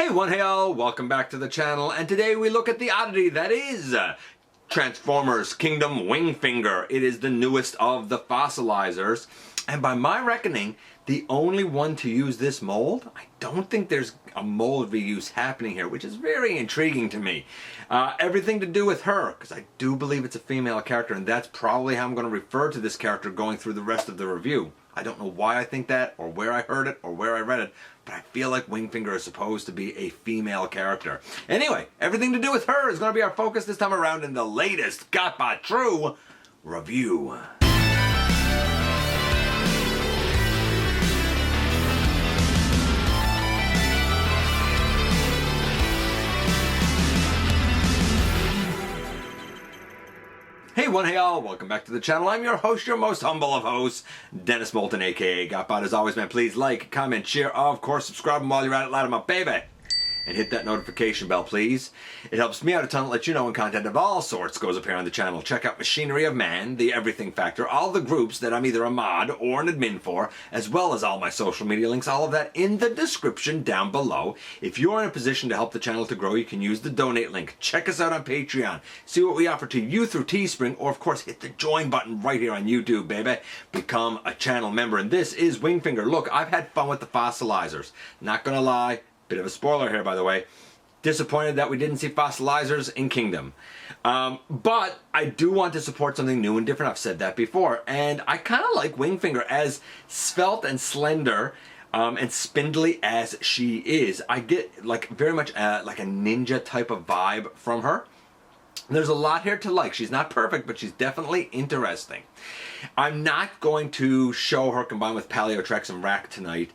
Hey all, welcome back to the channel, and today we look at the oddity that is Transformers Kingdom Wingfinger. It is the newest of the fossilizers, and by my reckoning, the only one to use this mold. I don't think there's a mold reuse happening here, which is very intriguing to me. Everything to do with her, because I do believe it's a female character, and that's probably how I'm going to refer to this character going through the rest of the review. I don't know why I think that, or where I heard it, or where I read it, but I feel like Wingfinger is supposed to be a female character. Anyway, everything to do with her is going to be our focus this time around in the latest GotBot True review. Hey all, welcome back to the channel. I'm your host, your most humble of hosts, Dennis Moulton, aka GotBot. As always, man, please like, comment, share, of course, subscribe, and while you're at it, light 'em up, baby. And hit that notification bell, please. It helps me out a ton to let you know when content of all sorts goes up here on the channel. Check out Machinery of Man, The Everything Factor, all the groups that I'm either a mod or an admin for, as well as all my social media links, all of that in the description down below. If you're in a position to help the channel to grow, you can use the donate link. Check us out on Patreon. See what we offer to you through Teespring, or of course hit the join button right here on YouTube, baby. Become a channel member. And this is Wingfinger. Look, I've had fun with the fossilizers. Not gonna lie. Bit of a spoiler here, by the way. Disappointed that we didn't see fossilizers in Kingdom. But I do want to support something new and different. I've said that before. And I kind of like Wingfinger, as svelte and slender and spindly as she is. I get like very much like a ninja type of vibe from her. There's a lot here to like. She's not perfect, but she's definitely interesting. I'm not going to show her combined with Paleotrex and Rack tonight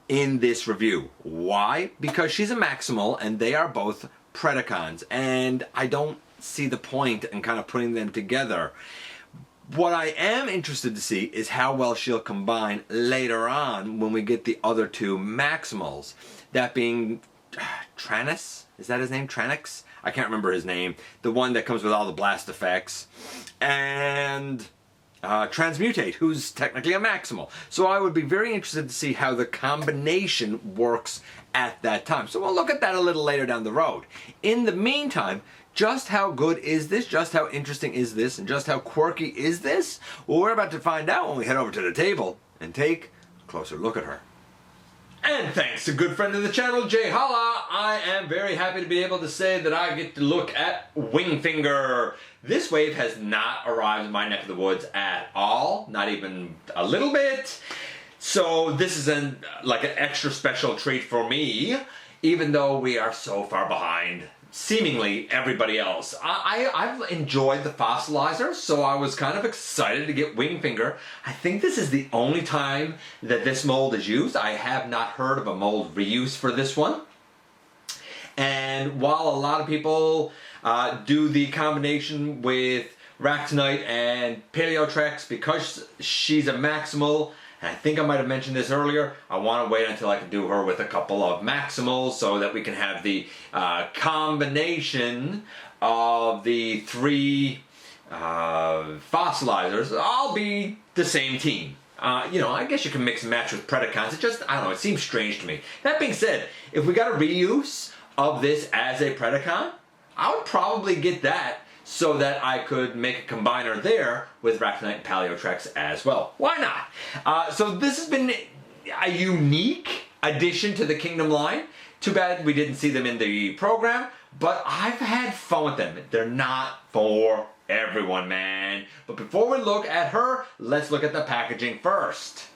in this review. Why? Because she's a Maximal and they are both Predacons, and I don't see the point in kind of putting them together. What I am interested to see is how well she'll combine later on when we get the other two Maximals. That being Tranus? Is that his name? Tranix? I can't remember his name. The one that comes with all the blast effects. And Transmutate, who's technically a Maximal. So I would be very interested to see how the combination works at that time. So we'll look at that a little later down the road. In the meantime, just how good is this? Just how interesting is this? And just how quirky is this? Well, we're about to find out when we head over to the table and take a closer look at her. And thanks to good friend of the channel, Jay Holla, I am very happy to be able to say that I get to look at Wingfinger. This wave has not arrived in my neck of the woods at all, not even a little bit. So this is like an extra special treat for me, even though we are so far behind seemingly everybody else. I've enjoyed the fossilizers, so I was kind of excited to get Wingfinger. I think this is the only time that this mold is used. I have not heard of a mold reuse for this one. And while a lot of people do the combination with Ractinite and Paleotrex because she's a Maximal, and I think I might have mentioned this earlier, I want to wait until I can do her with a couple of Maximals so that we can have the combination of the three fossilizers all be the same team. You know, I guess you can mix and match with Predacons. It just, I don't know, it seems strange to me. That being said, if we got a reuse of this as a Predacon, I would probably get that so that I could make a combiner there with Ractinite and Paleotrex as well. Why not? So this has been a unique addition to the Kingdom line. Too bad we didn't see them in the program, but I've had fun with them. They're not for everyone, man. But before we look at her, let's look at the packaging first.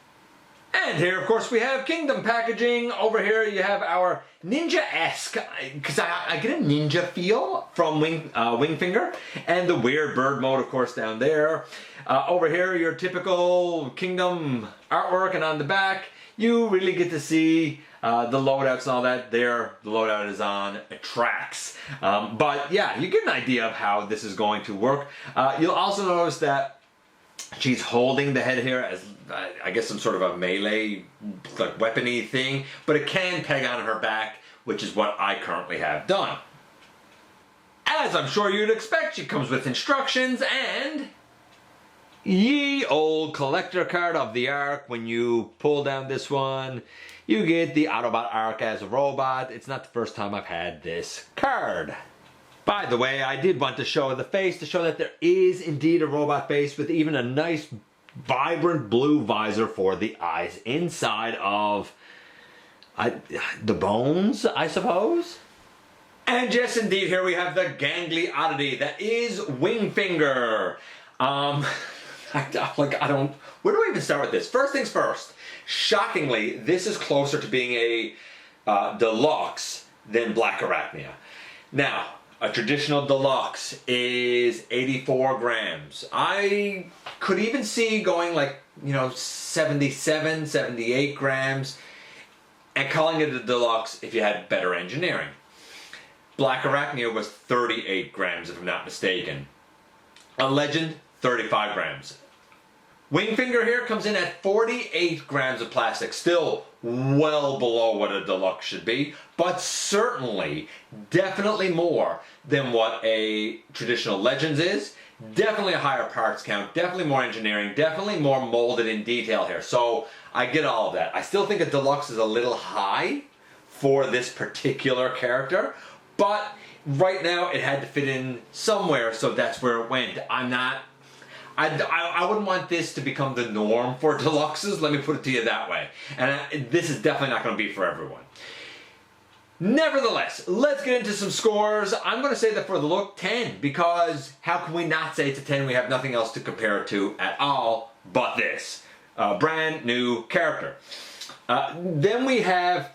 And here, of course, we have Kingdom packaging. Over here, you have our ninja-esque, because I get a ninja feel from Wingfinger, and the weird bird mode, of course, down there. Over here, your typical Kingdom artwork, and on the back, you really get to see the loadouts and all that. There, the loadout is on tracks. But yeah, you get an idea of how this is going to work. You'll also notice that she's holding the head here as, I guess, some sort of a melee, like, weapony thing, but it can peg on her back, which is what I currently have done. As I'm sure you'd expect, she comes with instructions, and Ye old collector card of the Ark. When you pull down this one, you get the Autobot Ark as a robot. It's not the first time I've had this card. By the way, I did want to show the face to show that there is indeed a robot face with even a nice vibrant blue visor for the eyes inside of the bones, I suppose. And yes, indeed, here we have the gangly oddity that is Wingfinger. Where do I even start with this? First things first. Shockingly, this is closer to being a deluxe than Black Arachnia. Now, a traditional deluxe is 84 grams. I could even see going 77, 78 grams and calling it a deluxe if you had better engineering. Black Arachnia was 38 grams, if I'm not mistaken. A Legend, 35 grams. Wingfinger here comes in at 48 grams of plastic, still well below what a deluxe should be, but certainly, definitely more than what a traditional Legends is. Definitely a higher parts count, definitely more engineering, definitely more molded in detail here. So I get all of that. I still think a deluxe is a little high for this particular character, but right now it had to fit in somewhere, so that's where it went. I wouldn't want this to become the norm for deluxes, let me put it to you that way. And this is definitely not going to be for everyone. Nevertheless, let's get into some scores. I'm going to say that for the look, 10, because how can we not say it's a 10? We have nothing else to compare it to at all but this. Brand new character. Then we have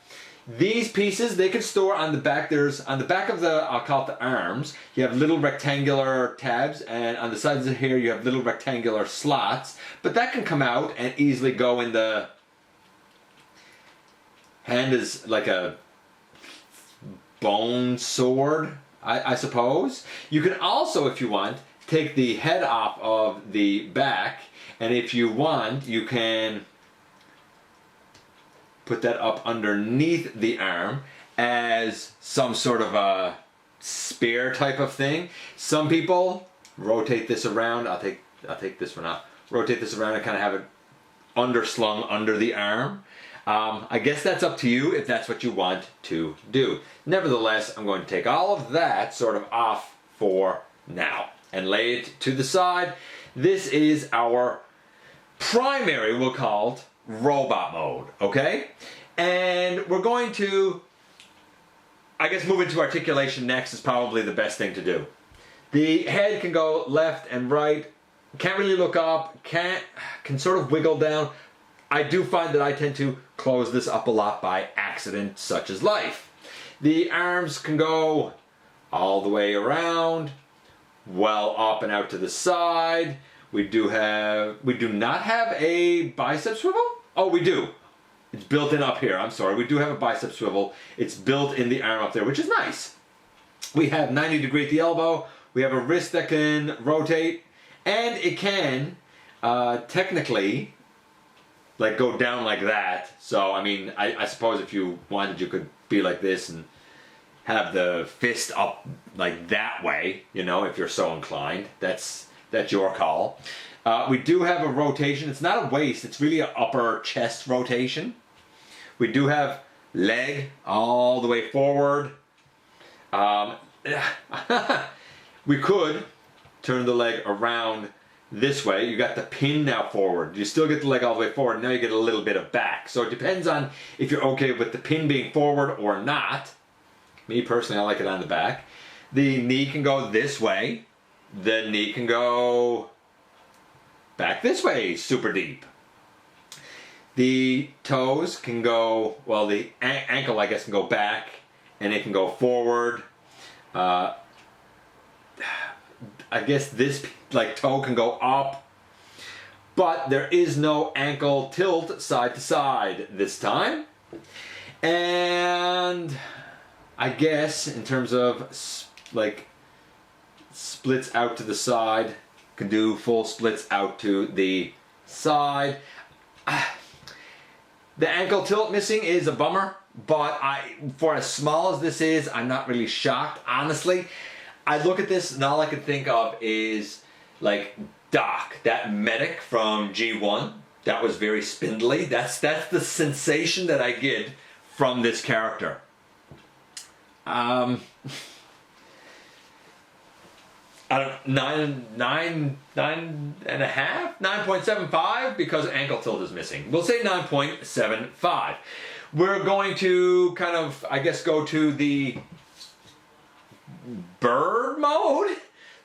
these pieces. They can store on the back. There's on the back of the, I'll call it the arms, you have little rectangular tabs, and on the sides of here you have little rectangular slots, but that can come out and easily go in the hand as like a bone sword, I suppose. You can also, if you want, take the head off of the back, and if you want, you can put that up underneath the arm as some sort of a spear type of thing. Some people rotate this around. I'll take this one out. Rotate this around and kind of have it underslung under the arm. I guess that's up to you if that's what you want to do. Nevertheless, I'm going to take all of that sort of off for now and lay it to the side. This is our primary, we'll call it, robot mode, okay? And we're going to, I guess, move into articulation next is probably the best thing to do. The head can go left and right, can't really look up, can sort of wiggle down. I do find that I tend to close this up a lot by accident, such as life. The arms can go all the way around, well up and out to the side. We do not have a bicep swivel? Oh, we do. It's built in up here. I'm sorry. We do have a bicep swivel. It's built in the arm up there, which is nice. We have 90 degree at the elbow. We have a wrist that can rotate, and it can technically go down like that. So, I mean, I suppose if you wanted, you could be like this and have the fist up like that way, you know, if you're so inclined. That's your call. We do have a rotation. It's not a waist, it's really an upper chest rotation. We do have leg all the way forward. We could turn the leg around this way. You got the pin now forward. You still get the leg all the way forward. Now you get a little bit of back. So it depends on if you're okay with the pin being forward or not. Me personally, I like it on the back. The knee can go this way. The knee can go back this way, super deep. The toes can go, well, the ankle, I guess, can go back, and it can go forward. I guess this, toe can go up, but there is no ankle tilt side to side this time. And I guess, in terms of, splits out to the side, can do full splits out to the side. The ankle tilt missing is a bummer, but for as small as this is, I'm not really shocked, honestly. I look at this and all I can think of is Doc, that medic from G1, that was very spindly. That's the sensation that I get from this character. I don't, 9.75 because ankle tilt is missing. We'll say 9.75. We're going to kind of, I guess, go to the bird mode.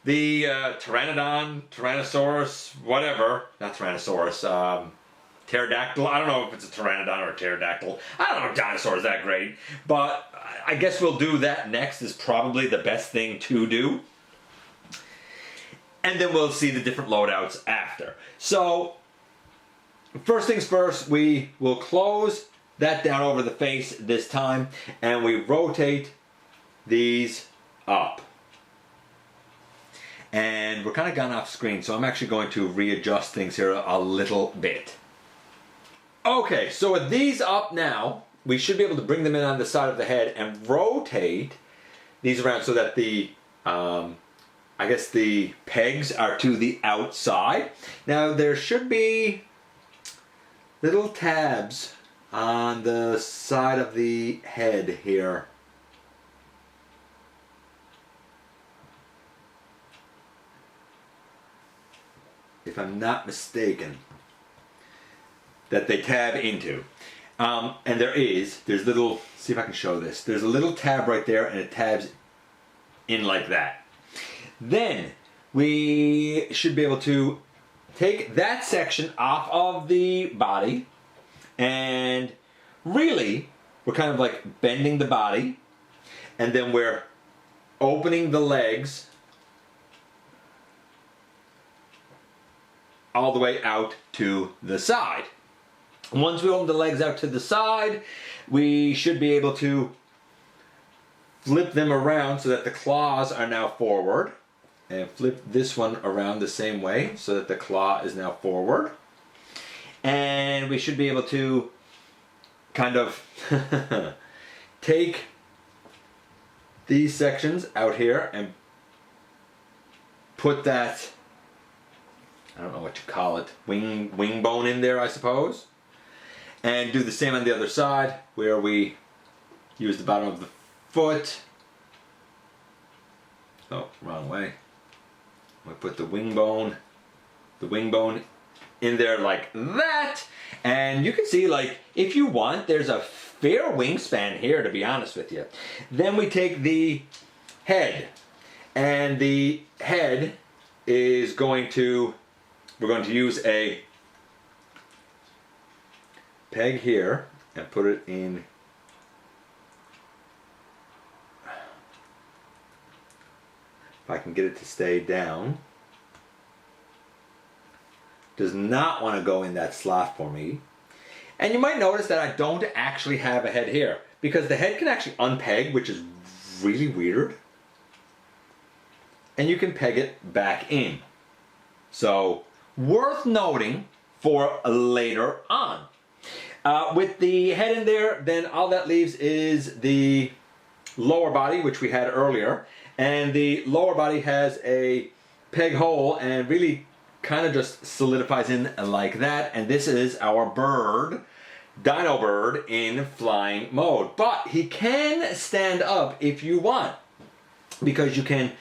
The Pteranodon, Tyrannosaurus, whatever, not Tyrannosaurus, pterodactyl. I don't know if it's a pteranodon or a pterodactyl. I don't know if dinosaurs that great, but I guess we'll do that next. Is probably the best thing to do. And then we'll see the different loadouts after. So, first things first, we will close that down over the face this time, and we rotate these up. And we're kind of gone off screen, so I'm actually going to readjust things here a little bit. Okay, so with these up now, we should be able to bring them in on the side of the head and rotate these around so that the, I guess the pegs are to the outside. Now there should be little tabs on the side of the head here. If I'm not mistaken, that they tab into. And there's little, see if I can show this. There's a little tab right there and it tabs in like that. Then we should be able to take that section off of the body, and really we're kind of like bending the body, and then we're opening the legs all the way out to the side. Once we open the legs out to the side, we should be able to flip them around so that the claws are now forward, and flip this one around the same way so that the claw is now forward. And we should be able to kind of take these sections out here and put that, I don't know what you call it, wing bone in there, I suppose. And do the same on the other side, where we use the bottom of the foot. Oh, wrong way. We put the wing bone in there like that. And you can see, like, if you want, there's a fair wingspan here, to be honest with you. Then we take the head, and the head is going to, we're going to use a peg here and put it in if I can get it to stay down. Does not want to go in that slot for me. And you might notice that I don't actually have a head here, because the head can actually unpeg, which is really weird. And you can peg it back in. So, worth noting for later on. With the head in there, then all that leaves is the lower body, which we had earlier. And the lower body has a peg hole and really kind of just solidifies in like that. And this is our bird, Dino Bird, in flying mode. But he can stand up if you want, because you can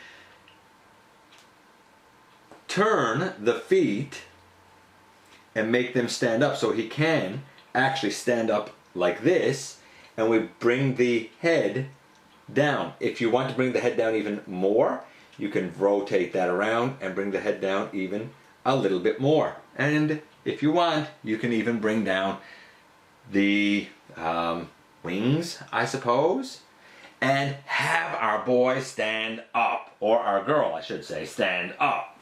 turn the feet and make them stand up, so he can actually stand up like this, and we bring the head down. If you want to bring the head down even more, you can rotate that around and bring the head down even a little bit more. And if you want, you can even bring down the wings, I suppose, and have our boy stand up, or our girl, I should say, stand up.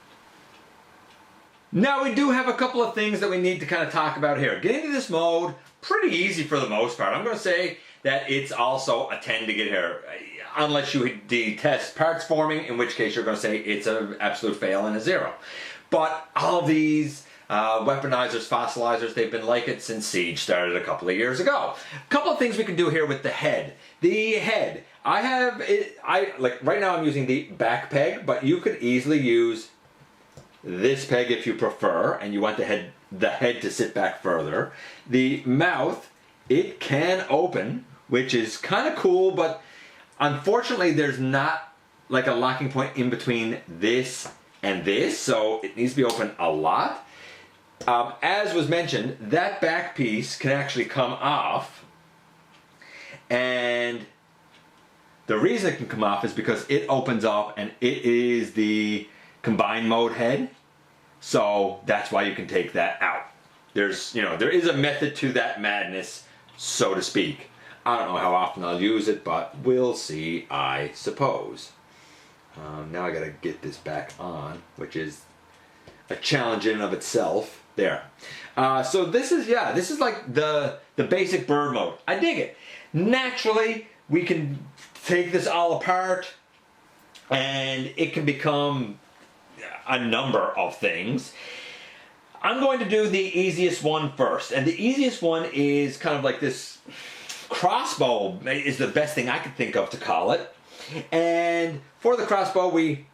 Now we do have a couple of things that we need to kind of talk about here. Getting to this mode, pretty easy for the most part. I'm going to say that it's also a 10 to get here, unless you detest parts forming, in which case you're going to say it's an absolute fail and a 0. But all these weaponizers, fossilizers, they've been like it since Siege started a couple of years ago. A couple of things we can do here with the head. The head, like right now I'm using the back peg, but you could easily use, this peg if you prefer, and you want the head to sit back further. The mouth, it can open, which is kind of cool, but unfortunately there's not like a locking point in between this and this, so it needs to be open a lot. As was mentioned, that back piece can actually come off, and the reason it can come off is because it opens up and it is the combined mode head, so that's why you can take that out. There is a method to that madness, so to speak. I don't know how often I'll use it, but we'll see, I suppose. Now I gotta get this back on, which is a challenge in and of itself. There. So this is like the basic bird mode. I dig it. Naturally, we can take this all apart, and it can become a number of things. I'm going to do the easiest one first, and the easiest one is kind of like this crossbow is the best thing I could think of to call it. And for the crossbow, we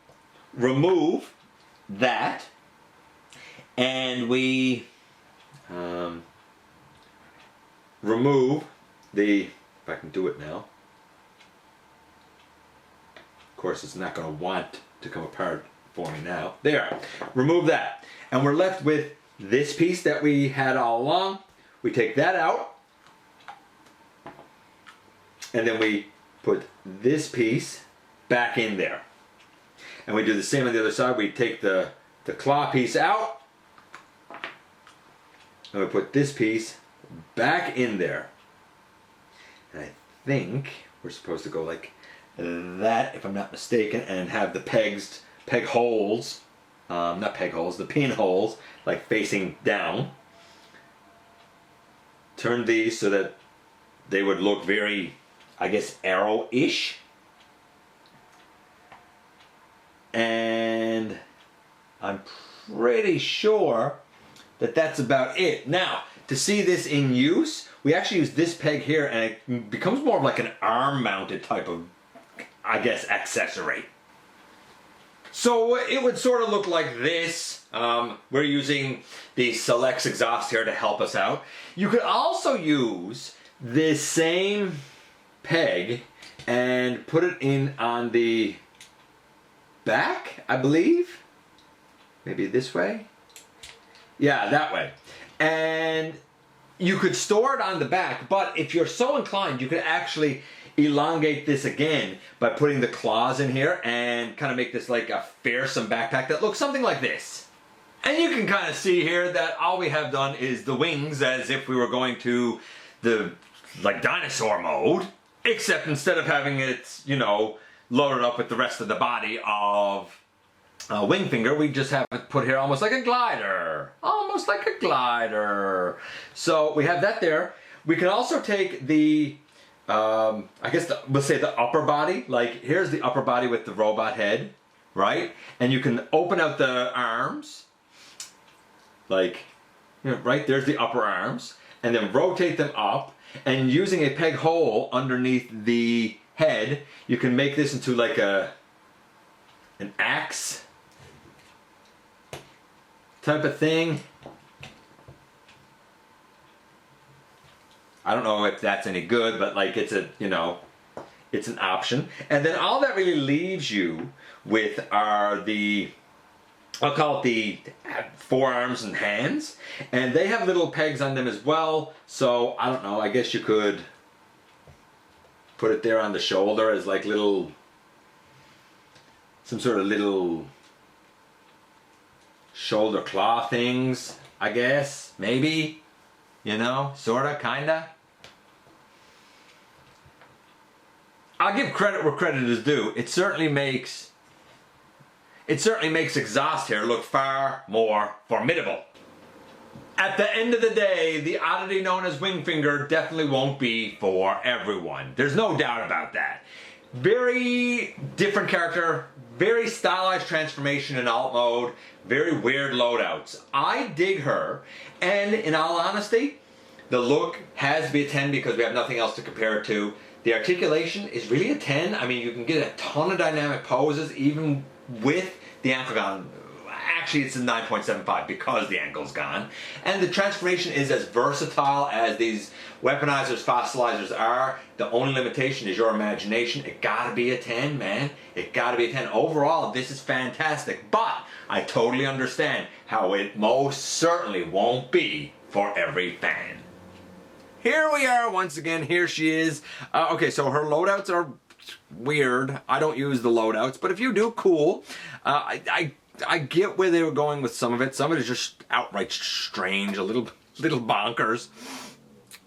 remove that, and we remove the, if I can do it now, of course it's not going to want to come apart for me now. There, remove that, and we're left with this piece that we had all along. We take that out, and then we put this piece back in there, and we do the same on the other side. We take the claw piece out, and we put this piece back in there. And I think we're supposed to go like that, if I'm not mistaken, and have the peg holes, not peg holes, the pin holes, like facing down. Turn these so that they would look very, I guess, arrow-ish. And I'm pretty sure that that's about it. Now, to see this in use, we actually use this peg here, and it becomes more of like an arm-mounted type of, I guess, accessory. So it would sort of look like this. We're using the Selects exhaust here to help us out. You could also use this same peg and put it in on the back, I believe. Maybe this way. Yeah, that way. And you could store it on the back, but if you're so inclined, you could actually elongate this again by putting the claws in here and kind of make this like a fearsome backpack that looks something like this. And you can kind of see here that all we have done is the wings, as if we were going to the like dinosaur mode, except instead of having it, you know, loaded up with the rest of the body of Wingfinger, we just have it put here almost like a glider. Almost like a glider. So we have that there. We can also take the, I guess we'll say the upper body. Like here's the upper body with the robot head, right? And you can open out the arms. Like, you know, right there's the upper arms. And then rotate them up. And using a peg hole underneath the head, you can make this into like an axe type of thing. I don't know if that's any good, but like it's a, you know, it's an option. And then all that really leaves you with are the, I'll call it the forearms and hands. And they have little pegs on them as well. So I don't know, I guess you could put it there on the shoulder as like little, some sort of little shoulder claw things, I guess, maybe, you know, sorta, kinda. I'll give credit where credit is due. It certainly makes exhaust here look far more formidable. At the end of the day, the oddity known as Wingfinger definitely won't be for everyone. There's no doubt about that. Very different character, very stylized transformation in alt mode, very weird loadouts. I dig her, and in all honesty, the look has to be a 10 because we have nothing else to compare it to. The articulation is really a 10. I mean, you can get a ton of dynamic poses even with the Actually, it's a 9.75 because the angle's gone. And the transformation is as versatile as these weaponizers, fossilizers are. The only limitation is your imagination. It gotta be a 10, man. It gotta be a 10. Overall, this is fantastic, but I totally understand how it most certainly won't be for every fan. Here we are once again. Here she is. Okay, so her loadouts are weird. I don't use the loadouts, but if you do, cool. I get where they were going with some of it. Some of it is just outright strange, a little bonkers.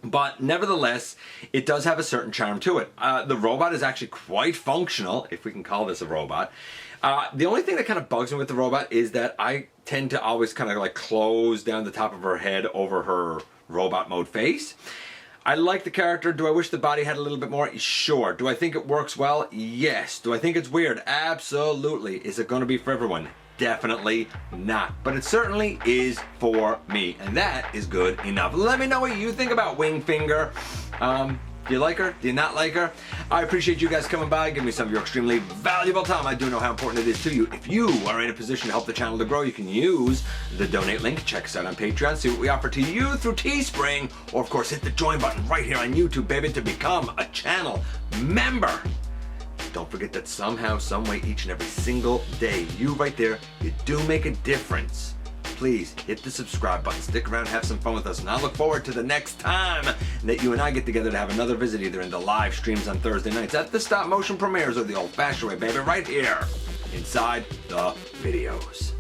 But nevertheless, it does have a certain charm to it. The robot is actually quite functional, if we can call this a robot. The only thing that kind of bugs me with the robot is that I tend to always kind of like close down the top of her head over her robot mode face. I like the character. Do I wish the body had a little bit more? Sure. Do I think it works well? Yes. Do I think it's weird? Absolutely. Is it going to be for everyone? Definitely not. But it certainly is for me, and that is good enough. Let me know what you think about Wingfinger. Do you like her? Do you not like her? I appreciate you guys coming by, giving me some of your extremely valuable time. I do know how important it is to you. If you are in a position to help the channel to grow, you can use the donate link. Check us out on Patreon, see what we offer to you through Teespring, or of course hit the join button right here on YouTube, baby, to become a channel member. Don't forget that somehow, some way, each and every single day, you right there, you do make a difference. Please hit the subscribe button, stick around, have some fun with us, and I look forward to the next time that you and I get together to have another visit, either in the live streams on Thursday nights, at the stop motion premieres, or the old-fashioned way, baby, right here inside the videos.